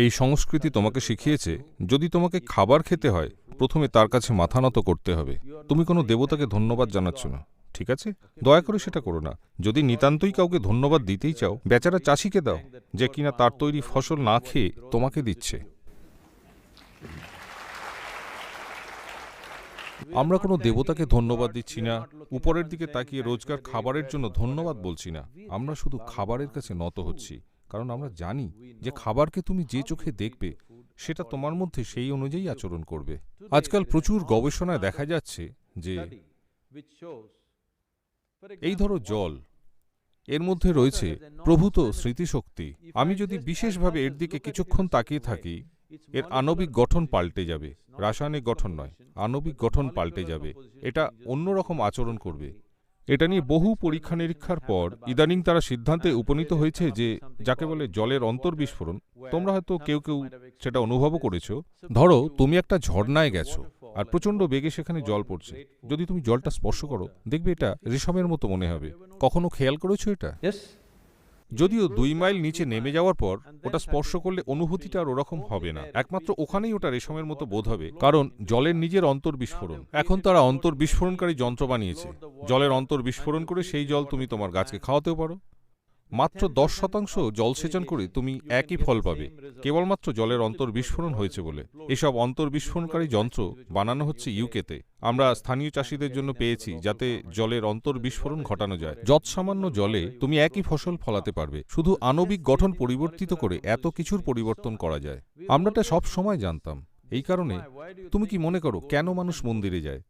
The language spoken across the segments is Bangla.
এই সংস্কৃতি তোমাকে শিখিয়েছে যদি তোমাকে খাবার খেতে হয় প্রথমে তার কাছে মাথা নত করতে হবে। তুমি কোনো দেবতাকে ধন্যবাদ জানাচ্ছ না, ঠিক আছে? দয়া করে সেটা করো না। যদি নিতান্তই কাউকে ধন্যবাদ দিতেই চাও, বেচারা চাষিকে দাও যে কিনা তার তৈরি ফসল না খেয়ে তোমাকে দিচ্ছে। আমরা কোনো দেবতাকে ধন্যবাদ দিচ্ছি না, উপরের দিকে তাকিয়ে রোজকার খাবারের জন্য ধন্যবাদ বলছি না। আমরা শুধু খাবারের কাছে নত হচ্ছি, কারণ আমরা জানি যে খাবারকে তুমি যে চোখে দেখবে সেটা তোমার মধ্যে সেই অনুযায়ী আচরণ করবে। আজকাল প্রচুর গবেষণায় দেখা যাচ্ছে যে এই ধরো জল, এর মধ্যে রয়েছে প্রভূত স্মৃতিশক্তি। আমি যদি বিশেষভাবে এর দিকে কিছুক্ষণ তাকিয়ে থাকি, এর আণবিক গঠন পাল্টে যাবে। রাসায়নিক গঠন নয়, আণবিক গঠন পাল্টে যাবে। এটা অন্যরকম আচরণ করবে। এটা নিয়ে বহু পরীক্ষা নিরীক্ষার পর ইদানিং তারা সিদ্ধান্তে উপনীত হয়েছে যে যাকে বলে জলের অন্তর্বিস্ফোরণ। তোমরা হয়তো কেউ কেউ সেটা অনুভবও করেছো। ধরো তুমি একটা ঝর্ণায় গেছো আর প্রচণ্ড বেগে সেখানে জল পড়ছে। যদি তুমি জলটা স্পর্শ করো, দেখবে এটা রেশমের মতো মনে হবে। কখনো খেয়াল করেছো এটা? যদিও 2 মাইল নিচে নেমে যাওয়ার পর ওটা স্পর্শ করলে অনুভূতিটা আর ওরকম হবে না। একমাত্র ওখানেই ওটা রেশমের মতো বোধ হবে, কারণ জলের নিজের অন্তর্বিস্ফোরণ। এখন তারা অন্তর্বিস্ফোরণকারী যন্ত্র বানিয়েছে। জলের অন্তর্বিস্ফোরণ করে সেই জল তুমি তোমার গাছকে খাওয়াতেও পারো। মাত্র 10% জলসেচন করে তুমি একই ফল পাবে, কেবলমাত্র জলের অন্তর্বিস্ফোরণ হয়েছে বলে। এসব অন্তর্বিস্ফোরণকারী যন্ত্র বানানো হচ্ছে ইউকেতে। আমরা স্থানীয় চাষিদের জন্য পেয়েছি, যাতে জলের অন্তর্বিস্ফোরণ ঘটানো যায়। যৎসামান্য জলে তুমি একই ফসল ফলাতে পারবে। শুধু আণবিক গঠন পরিবর্তিত করে এত কিছুর পরিবর্তন করা যায়। আমরা এটা সব সময় জানতাম। এই কারণে তুমি কি মনে করো কেন মানুষ মন্দিরে যায়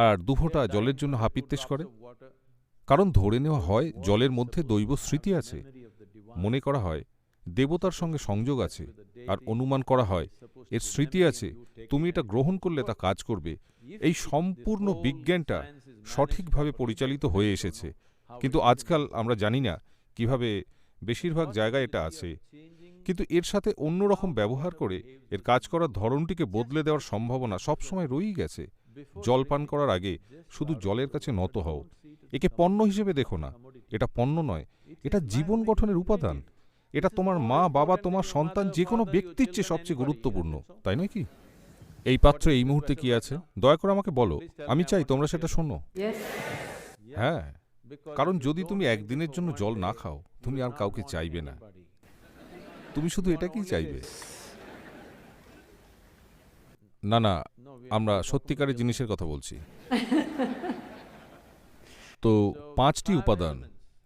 আর 2 ফোঁটা জলের জন্য হাপিত্তেশ করে? কারণ ধরে নেওয়া হয় জলের মধ্যে দৈব স্মৃতি আছে। মনে করা হয় দেবতার সঙ্গে সংযোগ আছে, আর অনুমান করা হয় এর স্মৃতি আছে। তুমি এটা গ্রহণ করলে তা কাজ করবে। এই সম্পূর্ণ বিজ্ঞানটা সঠিকভাবে পরিচালিত হয়ে এসেছে, কিন্তু আজকাল আমরা জানি না কিভাবে বেশিরভাগ জায়গায় এটা আছে। কিন্তু এর সাথে অন্যরকম ব্যবহার করে এর কাজ করার ধরনটিকে বদলে দেওয়ার সম্ভাবনা সবসময় রয়েই গেছে। জল পান করার আগে শুধু জলের কাছে নত হও। একে পণ্য হিসেবে দেখো না। এটা পণ্য নয়, এটা জীবন গঠনের উপাদান। এটা তোমার মা, বাবা, তোমার সন্তান, যে কোনো ব্যক্তির চেয়ে সবচেয়ে গুরুত্বপূর্ণ, তাই নয় কি? এই পাত্রে এই মুহূর্তে কি আছে দয়া করে আমাকে বলো। আমি চাই তোমরা সেটা শোনো। হ্যাঁ, কারণ যদি তুমি একদিনের জন্য জল না খাও, তুমি আর কাউকে চাইবে না। তুমি শুধু এটাকেই চাইবে। না না, আমরা সত্যিকারের জিনিসের কথা বলছি। তো 5টি উপাদান,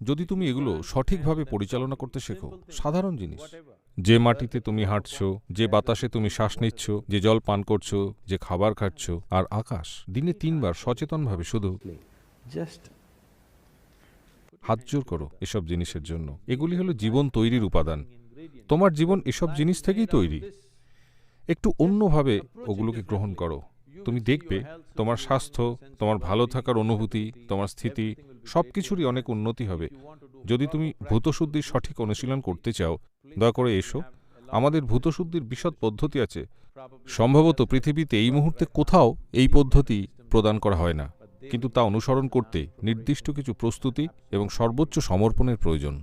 যদি তুমি এগুলো সঠিকভাবে পরিচালনা করতে শেখো, সাধারণ জিনিস, যে মাটিতে তুমি হাঁটছো, যে বাতাসে তুমি শ্বাস নিচ্ছ, যে জল পান করছো, যে খাবার খাচ্ছ, আর আকাশ, দিনে 3 বার সচেতনভাবে শুধু হাত জোর করো এসব জিনিসের জন্য। এগুলি হলো জীবন তৈরির উপাদান। তোমার জীবন এসব জিনিস থেকেই তৈরি। একটু অন্যভাবে ওগুলোকে গ্রহণ করো। তুমি দেখবে তোমার স্বাস্থ্য, তোমার ভালো থাকার অনুভূতি, তোমার স্থিতি, সবকিছুরই অনেক উন্নতি হবে। যদি তুমি ভূতশুদ্ধির সঠিক অনুশীলন করতে চাও, দয়া করে এসো। আমাদের ভূতশুদ্ধির বিশদ পদ্ধতি আছে। সম্ভবত পৃথিবীতে এই মুহূর্তে কোথাও এই পদ্ধতি প্রদান করা হয় না, কিন্তু তা অনুসরণ করতে নির্দিষ্ট কিছু প্রস্তুতি এবং সর্বোচ্চ সমর্পণের প্রয়োজন।